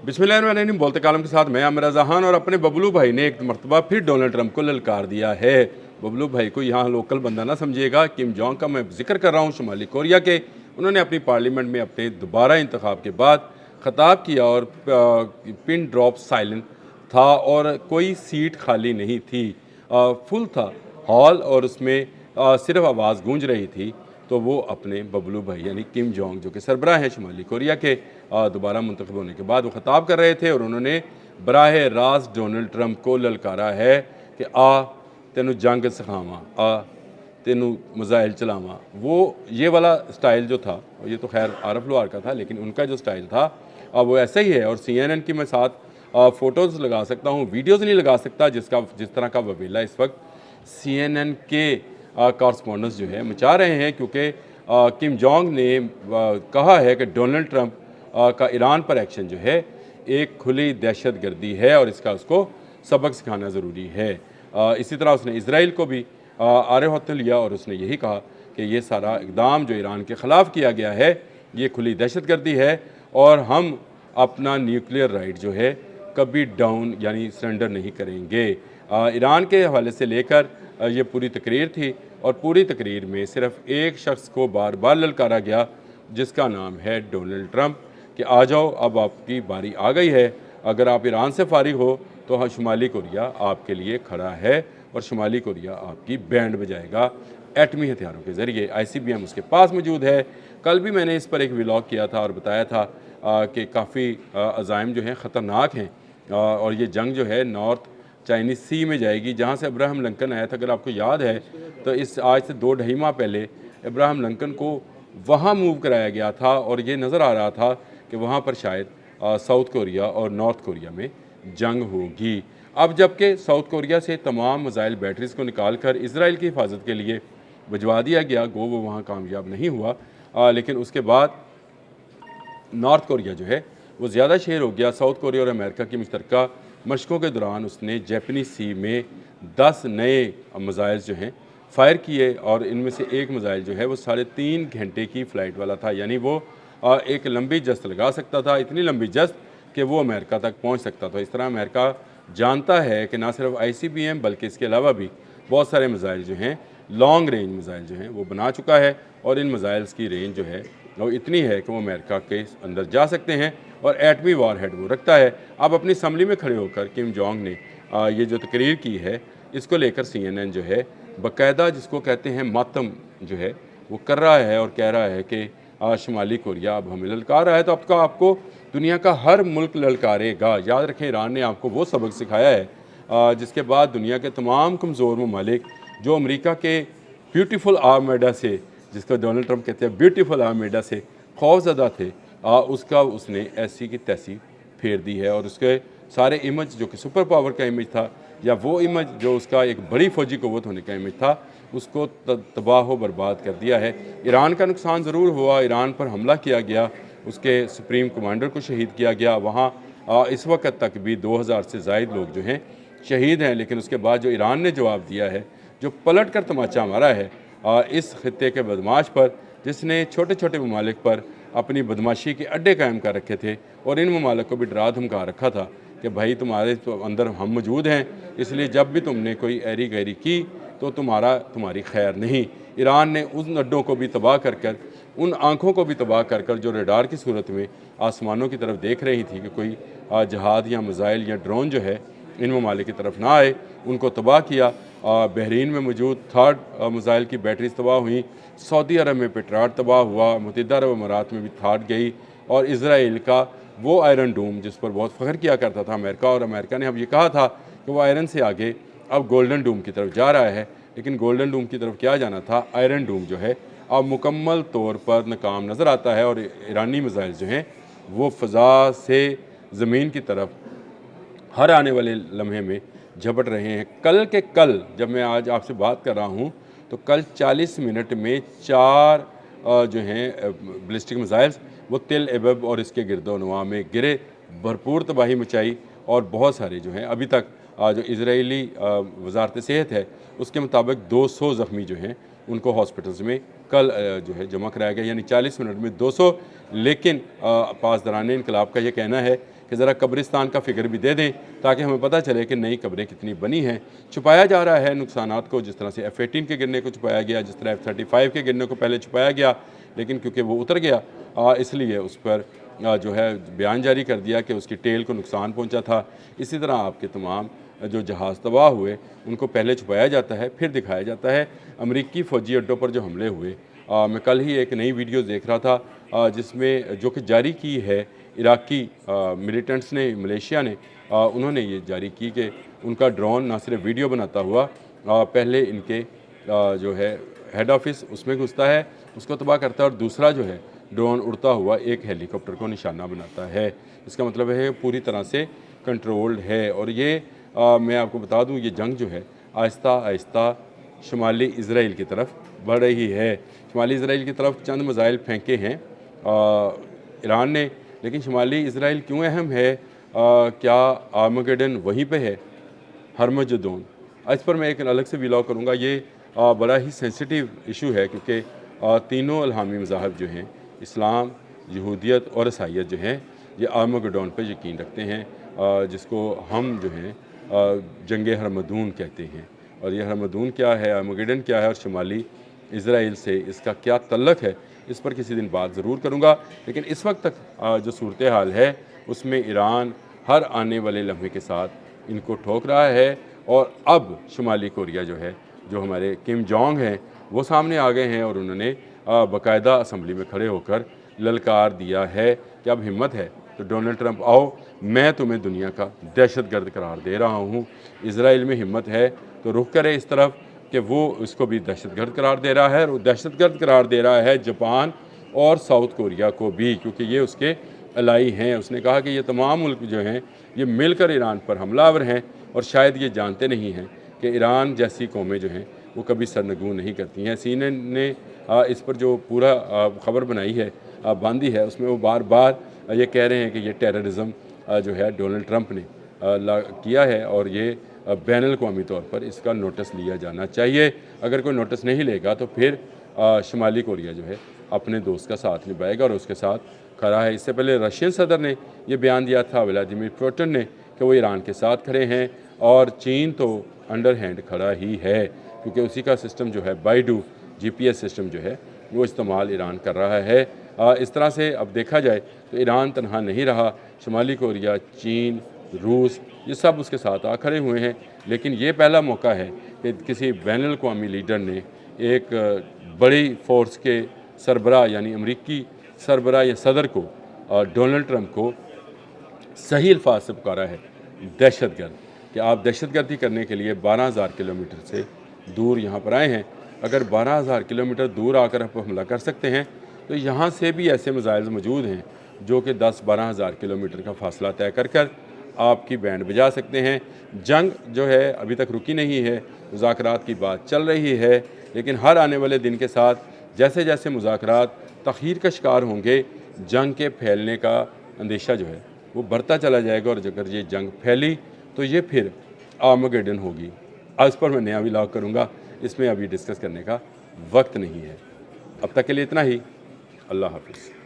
बिस्मिल्लाहिर्रहमानिर्रहीम। बोलते कालम के साथ मैं आमिर जहान और अपने बबलू भाई ने एक मरतबा फिर डोनाल्ड ट्रंप को ललकार दिया है। बबलू भाई को यहाँ लोकल बंदा ना समझिएगा, किम जोंग का मैं जिक्र कर रहा हूँ, शुमाली कोरिया के। उन्होंने अपनी पार्लियामेंट में अपने दोबारा इंतखाब के बाद ख़ताब किया और पिन ड्रॉप साइलेंट था और कोई सीट खाली नहीं थी, फुल था हॉल और उसमें सिर्फ आवाज़ गूंज रही थी। तो वो अपने बबलू भाई यानी किम जोंग जो कि सरबराह हैं शुमाली कोरिया के, दोबारा मुंतखब होने के बाद वो ख़ताब कर रहे थे और उन्होंने बराह रास्त डोनाल्ड ट्रंप को ललकारा है कि आ तेनू जंग सिखावा, आ तेनू मिज़ाइल चलावा। वो ये वाला स्टाइल जो था, ये तो खैर आरफ लोहार का था, लेकिन उनका जो स्टाइल था वो ऐसा ही है। और CNN की मैं साथ फ़ोटोज़ लगा सकता हूँ, वीडियोज़ नहीं लगा सकता, जिस तरह का वबीला इस वक्त CNN के कॉरस्पॉन्डेंट्स जो है मचा रहे हैं, क्योंकि किम जोंग ने कहा है कि डोनाल्ड ट्रंप का ईरान पर एक्शन जो है एक खुली दहशत गर्दी है और इसका उसको सबक सिखाना ज़रूरी है। इसी तरह उसने इसराइल को भी आरे हाथों लिया और उसने यही कहा कि ये सारा इकदाम जो ईरान के ख़िलाफ़ किया गया है ये खुली दहशत गर्दी है और हम अपना न्यूक्लियर राइट जो है कभी डाउन यानी सरेंडर नहीं करेंगे। ईरान के हवाले से लेकर ये पूरी तकरीर थी और पूरी तकरीर में सिर्फ एक शख्स को बार बार ललकारा गया जिसका नाम है डोनाल्ड ट्रंप, कि आ जाओ अब आपकी बारी आ गई है, अगर आप ईरान से फारिग हो तो हाँ शुमाली कोरिया आपके लिए खड़ा है और शुमाली कोरिया आपकी बैंड बजाएगा एटमी हथियारों के ज़रिए। ICBM उसके पास मौजूद है। कल भी मैंने इस पर एक व्लॉग किया था और बताया था कि काफ़ी अज़ाइम जो हैं ख़तरनाक हैं और ये जंग जो है नॉर्थ चाइनीज़ सी में जाएगी, जहाँ से अब्राहम लिंकन आया था। अगर आपको याद है तो इस आज से 2 ढाई माह पहले अब्राहम लिंकन को वहाँ मूव कराया गया था और ये नज़र आ रहा था कि वहाँ पर शायद साउथ कोरिया और नॉर्थ कोरिया में जंग होगी। अब जबकि साउथ कोरिया से तमाम मिसाइल बैटरीज़ को निकाल कर इसराइल की हिफाजत के लिए भिजवा दिया गया, गो वो वहाँ कामयाब नहीं हुआ, लेकिन उसके बाद नॉर्थ कोरिया जो है वो ज़्यादा शेर हो गया। साउथ कोरिया और अमेरिका की मुश्तरका मशकों के दौरान उसने जापानी सी में 10 नए मिसाइल जो हैं फ़ायर किए और इनमें से एक मिसाइल जो है वो 3.5 घंटे की फ़्लाइट वाला था, यानी वो एक लंबी जस्त लगा सकता था, इतनी लंबी जस्त कि वो अमेरिका तक पहुंच सकता था। इस तरह अमेरिका जानता है कि ना सिर्फ ICBM बल्कि इसके अलावा भी बहुत सारे मिसाइल जो हैं लॉन्ग रेंज मिसाइल जो हैं वो बना चुका है और इन मिसाइल्स की रेंज जो है वो इतनी है कि वो अमेरिका के अंदर जा सकते हैं और एटमी वार हेड वो रखता है। अब अपनी असम्बली में खड़े होकर किम जोंग ने ये जो तकरीर की है इसको लेकर CNN जो है बाकायदा जिसको कहते हैं मातम जो है वो कर रहा है और कह रहा है कि शुमाली कोरिया अब हमें ललकार रहा है तो आपको दुनिया का हर मुल्क ललकारेगा। याद रखें, ईरान ने आपको वो सबक सिखाया है जिसके बाद दुनिया के तमाम कमज़ोर ममालिक जो अमेरिका के ब्यूटीफुल आर्मेडा से, जिसको डोनाल्ड ट्रंप कहते हैं ब्यूटीफुल आर्मेडा से खौफज़दा थे, उसका उसने ऐसी की तैसी फेर दी है और उसके सारे इमेज जो कि सुपर पावर का इमेज था या वो इमेज जो उसका एक बड़ी फौजी क़ुव्वत होने का इमेज था उसको तबाह व बर्बाद कर दिया है। ईरान का नुकसान ज़रूर हुआ, ईरान पर हमला किया गया, उसके सुप्रीम कमांडर को शहीद किया गया, वहाँ इस वक्त तक भी 2000 से ज़ायद लोग जो हैं शहीद हैं। लेकिन उसके बाद जो ईरान ने जवाब दिया है, जो पलट कर तमाचा मारा है इस खत्ते के बदमाश पर, जिसने छोटे छोटे ममालिक पर अपनी बदमाशी के अड्डे कायम कर रखे थे और इन ममालिक को भी डरा धमका रखा था कि भाई तुम्हारे तो अंदर हम मौजूद हैं, इसलिए जब भी तुमने कोई ऐरी गैरी की तो तुम्हारी खैर नहीं। ईरान ने उन अड्डों को भी तबाह कर कर, उन आँखों को भी तबाह कर कर जो रडार की सूरत में आसमानों की तरफ देख रही थी कि कोई जहाज़ या मिसाइल या ड्रोन जो है इन ममालिक की तरफ ना आए, उनको तबाह किया। बहरीन में मौजूद 3rd मिसाइल की बैटरीज तबाह हुई, सऊदी अरब में पेट्राट तबाह हुआ, मुत्तहिदा अरब अमारात में भी 3rd गई और इसराइल का वो आयरन डूम जिस पर बहुत फ़ख्र किया करता था अमेरिका, और अमेरिका ने अब ये कहा था कि वो आयरन से आगे अब गोल्डन डूम की तरफ जा रहा है, लेकिन गोल्डन डूम की तरफ क्या जाना था, आयरन डूम जो है अब मुकम्मल तौर पर नाकाम नज़र आता है और ईरानी मिसाइल जो हैं वो फ़ज़ा से ज़मीन की तरफ हर आने वाले लम्हे में झपट रहे हैं। कल के कल जब मैं आज आपसे बात कर रहा हूँ तो कल 40 मिनट में 4 जो हैं बैलिस्टिक मिसाइल्स वो तिल एबब और इसके गिरदोनवा में गिरे, भरपूर तबाही मचाई और बहुत सारे जो हैं अभी तक जो इजरायली वजारत सेहत है उसके मुताबिक 200 ज़ख्मी जो हैं उनको हॉस्पिटल्स में कल जो है जमा कराया गया, यानी 40 मिनट में 200। लेकिन पासदारान इनकलाब का ये कहना है कि ज़रा कब्रिस्तान का फ़िगर भी दे दें ताकि हमें पता चले कि नई कब्रें कितनी बनी हैं। छुपाया जा रहा है नुकसानात को, जिस तरह से F-18 के गिरने को छुपाया गया, जिस तरह F-35 के गिरने को पहले छुपाया गया, लेकिन क्योंकि वो उतर गया इसलिए उस पर जो है बयान जारी कर दिया कि उसकी टेल को नुकसान पहुंचा था। इसी तरह आपके तमाम जो जहाज़ तबाह हुए उनको पहले छुपाया जाता है, फिर दिखाया जाता है। अमरीकी फ़ौजी अड्डों पर जो हमले हुए, मैं कल ही एक नई वीडियो देख रहा था जिसमें जो कि जारी की है इराकी मिलिटेंट्स ने, मलेशिया ने, उन्होंने ये जारी की कि उनका ड्रोन ना सिर्फ वीडियो बनाता हुआ पहले इनके जो है हेड ऑफिस उसमें घुसता है, उसको तबाह करता है, और दूसरा जो है ड्रोन उड़ता हुआ एक हेलीकॉप्टर को निशाना बनाता है। इसका मतलब है पूरी तरह से कंट्रोल्ड है। और ये मैं आपको बता दूं, ये जंग जो है आहिस्ता आहिस्ता शुमाली इसराइल की तरफ बढ़ रही है। शुमाली इसराइल की तरफ चंद मिसाइल फेंके हैं ईरान ने, लेकिन शुमाली इसराइल क्यों अहम है? क्या आर्मगेडन वहीं पे है? हरमजुदोन, इस पर मैं एक अलग से व्लॉग करूँगा। ये बड़ा ही सेंसिटिव इशू है क्योंकि तीनों अलहामी मज़ाहब जो हैं, इस्लाम, यहूदियत और ईसाईयत जो हैं, ये आर्मगेडोन पर यकीन रखते हैं, जिसको हम जो हैं जंग हरमदून कहते हैं। और ये हरमदून क्या है, आर्मगेडन क्या है, और शुमाली इसराइल से इसका क्या तल्लक है, इस पर किसी दिन बात ज़रूर करूँगा। लेकिन इस वक्त तक जो सूरत हाल है उसमें ईरान हर आने वाले लम्हे के साथ इनको ठोक रहा है। और अब शुमाली कोरिया जो है, जो हमारे किम जोंग हैं, वो सामने आ गए हैं और उन्होंने बाकायदा असम्बली में खड़े होकर ललकार दिया है कि अब हिम्मत है तो डोनाल्ड ट्रंप आओ, मैं तुम्हें दुनिया का दहशतगर्द करार दे रहा हूँ। इसराइल में हिम्मत है तो रुख करे इस तरफ कि वो उसको भी दहशतगर्द करार दे रहा है, और दहशतगर्द करार दे रहा है जापान और साउथ कोरिया को भी, क्योंकि ये उसके अलाई हैं। उसने कहा कि ये तमाम मुल्क जो हैं ये मिलकर ईरान पर हमलावर हैं, और शायद ये जानते नहीं हैं कि ईरान जैसी कौमें जो हैं वो कभी सरनगू नहीं करती हैं। CNN ने इस पर जो पूरा ख़बर बनाई है, बांधी है, उसमें वो बार बार ये कह रहे हैं कि ये टेररिज्म जो है डोनाल्ड ट्रंप ने किया है, और ये बैनुल-अक़वामी तौर पर इसका नोटिस लिया जाना चाहिए। अगर कोई नोटिस नहीं लेगा तो फिर शुमाली कोरिया जो है अपने दोस्त का साथ निभाएगा और उसके साथ खड़ा है। इससे पहले रशियन सदर ने यह बयान दिया था, व्लादिमीर पुतिन ने, कि वो ईरान के साथ खड़े हैं, और चीन तो अंडर हैंड खड़ा ही है क्योंकि उसी का सिस्टम जो है बाइडू GPS सिस्टम जो है वो इस्तेमाल ईरान कर रहा है। इस तरह से अब देखा जाए तो ईरान तनहा नहीं रहा, शुमाली कोरिया, चीन, रूस, ये सब उसके साथ आ खड़े हुए हैं। लेकिन ये पहला मौका है कि किसी बैनुल-अक़वामी लीडर ने एक बड़ी फ़ोर्स के सरबराह यानी अमरीकी सरबराह या सदर को, डोनाल्ड ट्रंप को सही अल्फाज से पुकारा है दहशतगर्द, कि आप दहशतगर्दी करने के लिए 12,000 किलोमीटर से दूर यहाँ पर आए हैं। अगर 12,000 किलोमीटर दूर आकर आप हमला कर सकते हैं तो यहाँ से भी ऐसे मिसाइल मौजूद हैं जो कि 10-12 हज़ार किलोमीटर का फासला तय कर कर आपकी बैंड बजा सकते हैं। जंग जो है अभी तक रुकी नहीं है, मुज़ाकरात की बात चल रही है, लेकिन हर आने वाले दिन के साथ जैसे जैसे मुज़ाकरात तख़ीर का शिकार होंगे, जंग के फैलने का अंदेशा जो है वो बढ़ता चला जाएगा। और अगर ये जंग फैली तो ये फिर आर्मगेडन होगी। आज पर मैं नया व्लॉग करूँगा, इसमें अभी डिस्कस करने का वक्त नहीं है। अब तक के लिए इतना ही। अल्लाह हाफ़िज़।